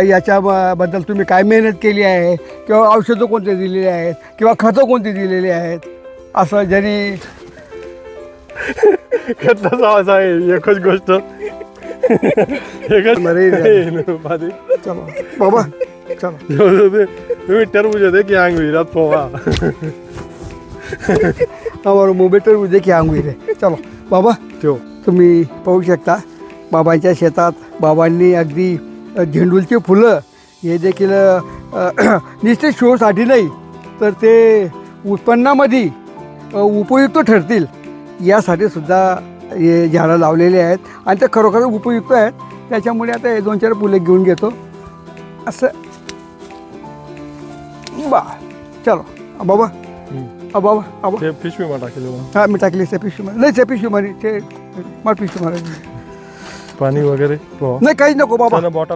याच्याबद्दल तुम्ही काय मेहनत केली आहे किंवा औषधं कोणते दिलेली आहेत किंवा खतं कोणती दिलेली आहेत असं जरी खताचा आवाज आहे एकच गोष्ट चलो बाबा चलो तुम्ही टरबूज होते की अंगविरात पोहा हमारा मोबाईल तर उद्या की आंघोळी रे चलो बाबा ठेव तुम्ही पाहू शकता बाबांच्या शेतात बाबांनी अगदी झेंडूलची फुलं हे देखील नुसते शोसाठी नाही तर ते उत्पन्नामध्ये उपयुक्त ठरतील यासाठी सुद्धा हे झाडं लावलेले आहेत आणि ते खरोखर उपयुक्त आहेत. त्याच्यामुळे आता हे 2-4 फुलं घेऊन घेतो असं बा चलो बाबा बाबा बाबा ते पिशवी टाकली हां मी टाकली त्या पिशवीमध्ये नाही त्या पिशवीमध्ये ते मला पिशवी मारायची पाणी वगैरे नाही काहीच नको बाबा बॉटल